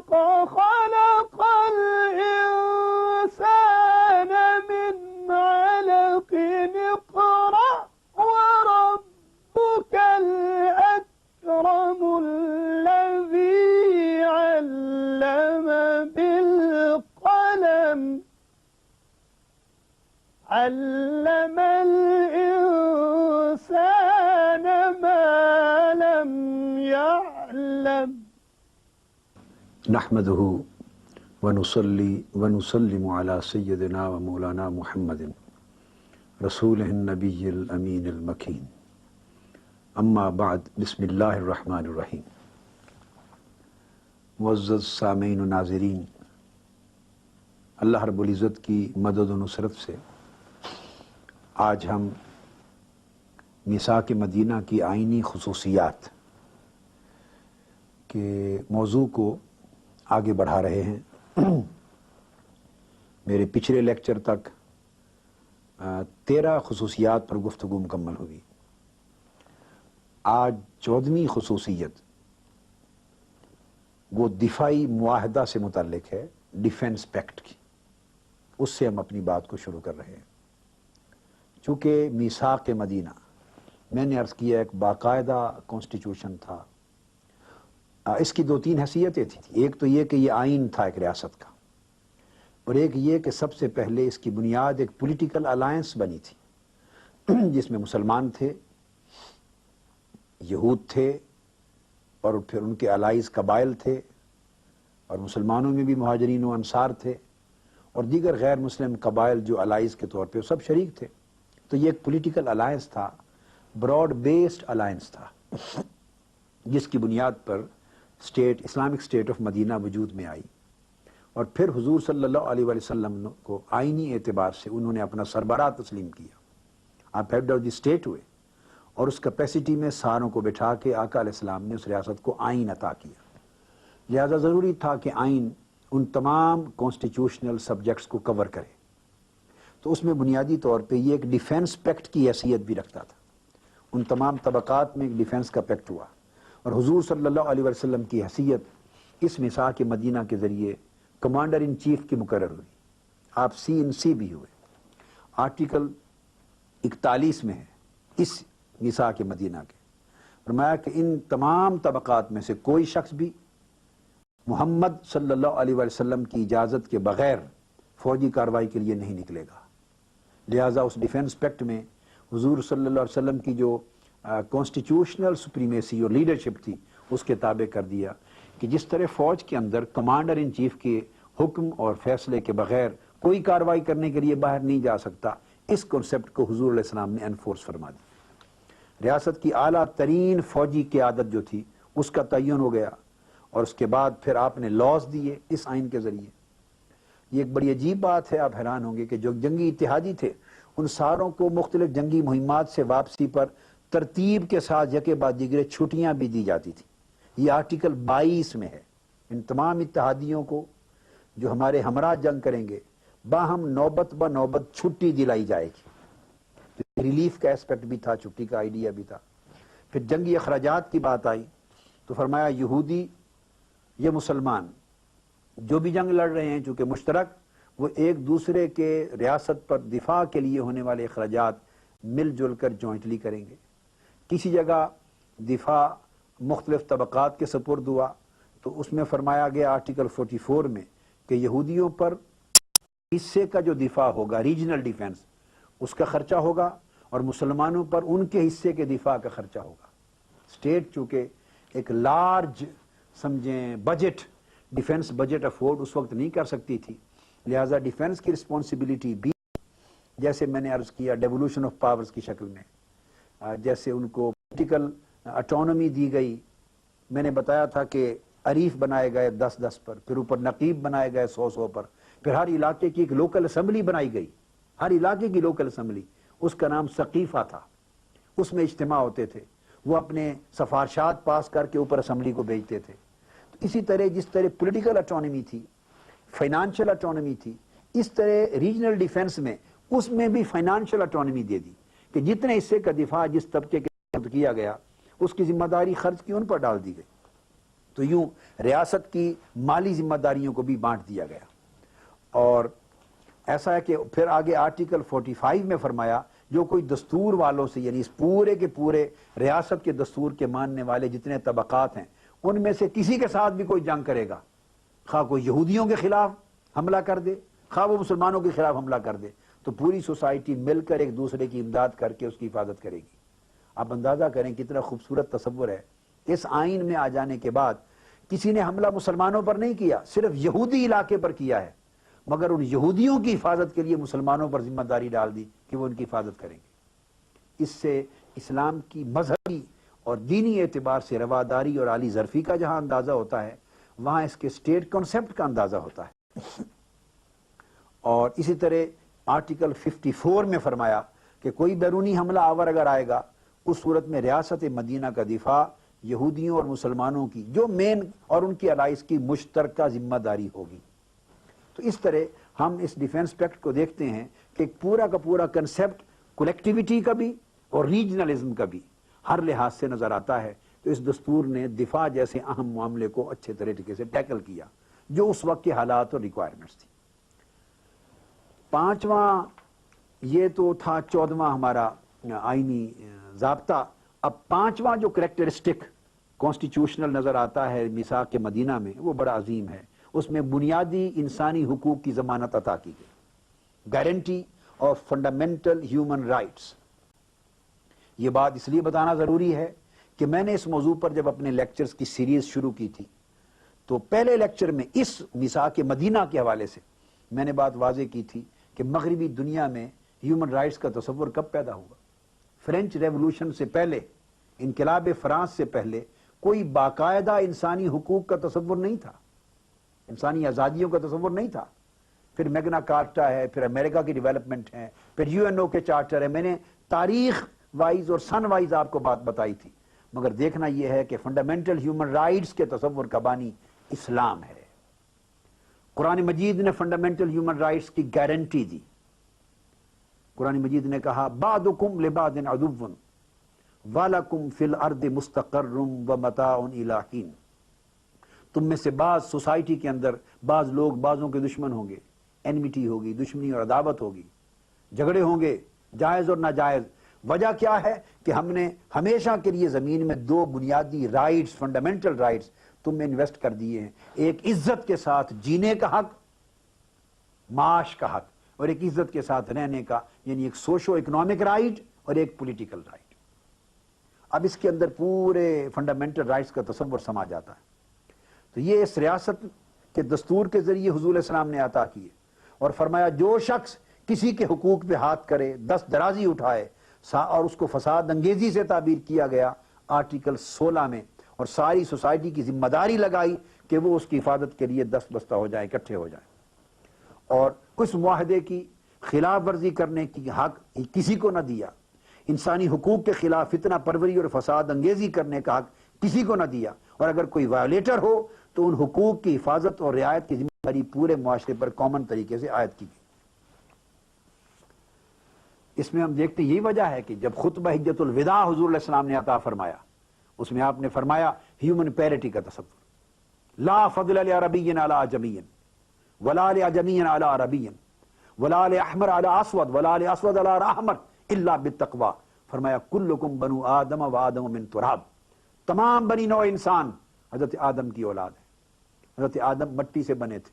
خلق الإنسان من علق اقرأ وربك الأكرم الذي علم بالقلم علم الإنسان ما لم يعلم نحمده ونصلي ونسلم على سيدنا ومولانا محمد رسوله النبي الأمين المكين اما بعد بسم اللہ الرحمن الرحیم۔ معزز سامعین و ناظرین، اللہ رب العزت کی مدد و نصرت سے آج ہم میثاق مدینہ کی آئینی خصوصیات کے موضوع کو آگے بڑھا رہے ہیں۔ میرے پچھلے لیکچر تک 13 خصوصیات پر گفتگو مکمل ہوئی۔ آج 14ویں خصوصیت وہ دفاعی معاہدہ سے متعلق ہے، ڈیفنس پیکٹ کی، اس سے ہم اپنی بات کو شروع کر رہے ہیں۔ چونکہ میثاق مدینہ میں نے عرض کیا ایک باقاعدہ کانسٹیٹیوشن تھا، اس کی 2-3 حیثیتیں تھیں۔ ایک تو یہ کہ یہ آئین تھا ایک ریاست کا، اور ایک یہ کہ سب سے پہلے اس کی بنیاد ایک پولیٹیکل الائنس بنی تھی جس میں مسلمان تھے، یہود تھے، اور پھر ان کے الائز قبائل تھے، اور مسلمانوں میں بھی مہاجرین و انصار تھے، اور دیگر غیر مسلم قبائل جو الائز کے طور پہ سب شریک تھے۔ تو یہ ایک پولیٹیکل الائنس تھا، براڈ بیسڈ الائنس تھا، جس کی بنیاد پر اسلامک اسٹیٹ آف مدینہ وجود میں آئی۔ اور پھر حضور صلی اللہ علیہ وسلم کو آئینی اعتبار سے انہوں نے اپنا سربراہ تسلیم کیا، آپ ہیڈ آف دی اسٹیٹ ہوئے، اور اس کیپیسٹی میں ساروں کو بٹھا کے آقا علیہ السلام نے اس ریاست کو آئین عطا کیا۔ لہذا ضروری تھا کہ آئین ان تمام کانسٹیٹیوشنل سبجیکٹس کو کور کرے۔ تو اس میں بنیادی طور پہ یہ ایک ڈیفنس پیکٹ کی حیثیت بھی رکھتا تھا، ان تمام طبقات میں ایک ڈیفنس کا پیکٹ ہوا، اور حضور صلی اللہ علیہ وسلم کی حیثیت اس میثاق مدینہ کے ذریعے کمانڈر ان چیف کی مقرر ہوئی۔ آپ CNC بھی ہوئے۔ آرٹیکل 41 میں ہے اس میثاق مدینہ کے، فرمایا کہ ان تمام طبقات میں سے کوئی شخص بھی محمد صلی اللہ علیہ وسلم کی اجازت کے بغیر فوجی کارروائی کے لیے نہیں نکلے گا۔ لہٰذا اس ڈیفنس پیکٹ میں حضور صلی اللہ علیہ وسلم کی جو کانسٹیٹیوشنل سپریمیسی اور لیڈرشپ تھی اس کے تابع کر دیا کہ جس طرح فوج کے اندر کمانڈر ان چیف کے حکم اور فیصلے کے بغیر کوئی کارروائی کرنے کے لیے باہر نہیں جا سکتا، اس کنسپٹ کو حضور علیہ السلام نے انفورس فرما دیا۔ ریاست کی اعلیٰ ترین فوجی قیادت جو تھی اس کا تعین ہو گیا، اور اس کے بعد پھر آپ نے لاز دیے اس آئین کے ذریعے۔ یہ ایک بڑی عجیب بات ہے، آپ حیران ہوں گے کہ جو جنگی اتحادی تھے ان ساروں کو مختلف جنگی مہمات سے واپسی پر ترتیب کے ساتھ یکے بعد دیگرے چھٹیاں بھی دی جاتی تھی۔ یہ آرٹیکل 22 میں ہے، ان تمام اتحادیوں کو جو ہمارے ہمراہ جنگ کریں گے باہم نوبت بنوبت چھٹی دلائی جائے گی۔ ریلیف کا اسپیکٹ بھی تھا، چھٹی کا آئیڈیا بھی تھا۔ پھر جنگی اخراجات کی بات آئی تو فرمایا یہودی یا مسلمان جو بھی جنگ لڑ رہے ہیں چونکہ مشترک، وہ ایک دوسرے کے ریاست پر دفاع کے لیے ہونے والے اخراجات مل جل کر جوائنٹلی کریں گے۔ کسی جگہ دفاع مختلف طبقات کے سپرد ہوا تو اس میں فرمایا گیا آرٹیکل 44 میں کہ یہودیوں پر حصے کا جو دفاع ہوگا، ریجنل ڈیفنس، اس کا خرچہ ہوگا، اور مسلمانوں پر ان کے حصے کے دفاع کا خرچہ ہوگا۔ اسٹیٹ چونکہ ایک لارج سمجھیں بجٹ، ڈیفنس بجٹ افورڈ اس وقت نہیں کر سکتی تھی، لہٰذا ڈیفنس کی رسپانسبلٹی بھی جیسے میں نے عرض کیا ڈیولوشن آف پاورز کی شکل میں، جیسے ان کو پولیٹیکل اٹانومی دی گئی۔ میں نے بتایا تھا کہ عریف بنائے گئے 10-10 پر، پھر اوپر نقیب بنائے گئے 100 پر، پھر ہر علاقے کی ایک لوکل اسمبلی بنائی گئی، ہر علاقے کی لوکل اسمبلی، اس کا نام سقیفہ تھا۔ اس میں اجتماع ہوتے تھے، وہ اپنے سفارشات پاس کر کے اوپر اسمبلی کو بھیجتے تھے۔ تو اسی طرح جس طرح پولیٹیکل اٹانومی تھی، فائنانشل اٹانومی تھی، اس طرح ریجنل ڈیفنس میں اس میں بھی فائنانشل اٹانومی دے دی کہ جتنے حصے کا دفاع جس طبقے کے کیا گیا اس کی ذمہ داری خرچ کی ان پر ڈال دی گئی۔ تو یوں ریاست کی مالی ذمہ داریوں کو بھی بانٹ دیا گیا. اور ایسا ہے کہ پھر آگے آرٹیکل 45 میں فرمایا جو کوئی دستور والوں سے، یعنی اس پورے کے پورے ریاست کے دستور کے ماننے والے جتنے طبقات ہیں ان میں سے کسی کے ساتھ بھی کوئی جنگ کرے گا، خواہ کوئی یہودیوں کے خلاف حملہ کر دے، خواہ وہ مسلمانوں کے خلاف حملہ کر دے، تو پوری سوسائٹی مل کر ایک دوسرے کی امداد کر کے اس کی حفاظت کرے گی. آپ اندازہ کریں کتنا خوبصورت تصور ہے. اس آئین میں آ جانے کے بعد کسی نے حملہ مسلمانوں پر نہیں کیا، صرف یہودی علاقے پر کیا ہے، مگر ان یہودیوں کی حفاظت کے لیے مسلمانوں پر ذمہ داری ڈال دی کہ وہ ان کی حفاظت کریں گے. اس سے اسلام کی مذہبی اور دینی اعتبار سے رواداری اور عالی ظرفی کا جہاں اندازہ ہوتا ہے، وہاں اس کے اسٹیٹ کنسپٹ کا اندازہ ہوتا ہے. اور اسی طرح آرٹیکل 54 میں فرمایا کہ کوئی بیرونی حملہ آور اگر آئے گا، اس صورت میں ریاست مدینہ کا دفاع یہودیوں اور مسلمانوں کی جو مین اور ان کی الائز کی مشترکہ ذمہ داری ہوگی. تو اس طرح ہم اس ڈیفنس پیکٹ کو دیکھتے ہیں کہ ایک پورا کا پورا کنسپٹ کولیکٹیویٹی کا بھی اور ریجنلزم کا بھی ہر لحاظ سے نظر آتا ہے. تو اس دستور نے دفاع جیسے اہم معاملے کو اچھے طریقے سے ٹیکل کیا جو اس وقت کے حالات اور ریکوائرمنٹس تھی. پانچواں یہ تو تھا 14واں ہمارا آئینی ضابطہ. اب پانچواں جو کریکٹرسٹک کانسٹیٹیوشنل نظر آتا ہے میثاق مدینہ میں، وہ بڑا عظیم ہے. اس میں بنیادی انسانی حقوق کی ضمانت عطا کی گئی، guarantee of fundamental human rights. یہ بات اس لیے بتانا ضروری ہے کہ میں نے اس موضوع پر جب اپنے لیکچرز کی سیریز شروع کی تھی تو پہلے لیکچر میں اس میثاق مدینہ کے حوالے سے میں نے بات واضح کی تھی کہ مغربی دنیا میں ہیومن رائٹس کا تصور کب پیدا ہوا. فرینچ ریولوشن سے پہلے، انقلاب فرانس سے پہلے کوئی باقاعدہ انسانی حقوق کا تصور نہیں تھا، انسانی آزادیوں کا تصور نہیں تھا. پھر میگنا کارٹا ہے، پھر امریکہ کی ڈیولپمنٹ ہے، پھر UN کے چارٹر ہے. میں نے تاریخ وائز اور سن وائز آپ کو بات بتائی تھی، مگر دیکھنا یہ ہے کہ فنڈامنٹل ہیومن رائٹس کے تصور کا بانی اسلام ہے. قرآن مجید نے فنڈامنٹل ہیومن رائٹس کی گارنٹی دی. قرآن مجید نے کہا بعضکم لبعض عدو ولکم فی الارض مستقر ومتاع الی حین. تم میں سے بعض سوسائٹی کے اندر بعض لوگ بعضوں کے دشمن ہوں گے، اینمیٹی ہوگی، دشمنی اور عداوت ہوگی، جھگڑے ہوں گے جائز اور ناجائز. وجہ کیا ہے کہ ہم نے ہمیشہ کے لیے زمین میں دو بنیادی رائٹس، فنڈامنٹل رائٹس تم میں انویسٹ کر دیے ہیں. ایک عزت کے ساتھ جینے کا حق، معاش کا حق، اور ایک عزت کے ساتھ رہنے کا، یعنی ایک سوشو اکنامک رائٹ اور ایک پولیٹیکل رائٹ. اب اس کے اندر پورے فنڈامنٹل رائٹس کا تصور سما جاتا ہے. تو یہ اس ریاست کے دستور کے ذریعے حضور علیہ السلام نے عطا کیے اور فرمایا جو شخص کسی کے حقوق پہ ہاتھ کرے، دست درازی اٹھائے، اور اس کو فساد انگیزی سے تعبیر کیا گیا آرٹیکل 16 میں، اور ساری سوسائٹی کی ذمہ داری لگائی کہ وہ اس کی حفاظت کے لیے دست بستہ ہو جائیں، اکٹھے ہو جائیں. اور اس معاہدے کی خلاف ورزی کرنے کی حق کسی کو نہ دیا. انسانی حقوق کے خلاف فتنہ پروری اور فساد انگیزی کرنے کا حق کسی کو نہ دیا. اور اگر کوئی وائلیٹر ہو تو ان حقوق کی حفاظت اور رعایت کی ذمہ داری پورے معاشرے پر کامن طریقے سے عائد کی گئی. اس میں ہم دیکھتے یہی وجہ ہے کہ جب خطبہ حجت الوداع حضور علیہ السلام نے عطا فرمایا، اس میں آپ نے فرمایا ہیومن پیرٹی کا تصور. لا فضل لعربی علی عجمی ولا لعجمی علی عربی ولا لاحمر علی اسود ولا لاسود علی احمر الا بالتقوی. فرمایا کلکم بنو آدم و آدم من تراب. تمام بنی نوع انسان حضرت آدم کی اولاد ہے. حضرت آدم مٹی سے بنے تھے،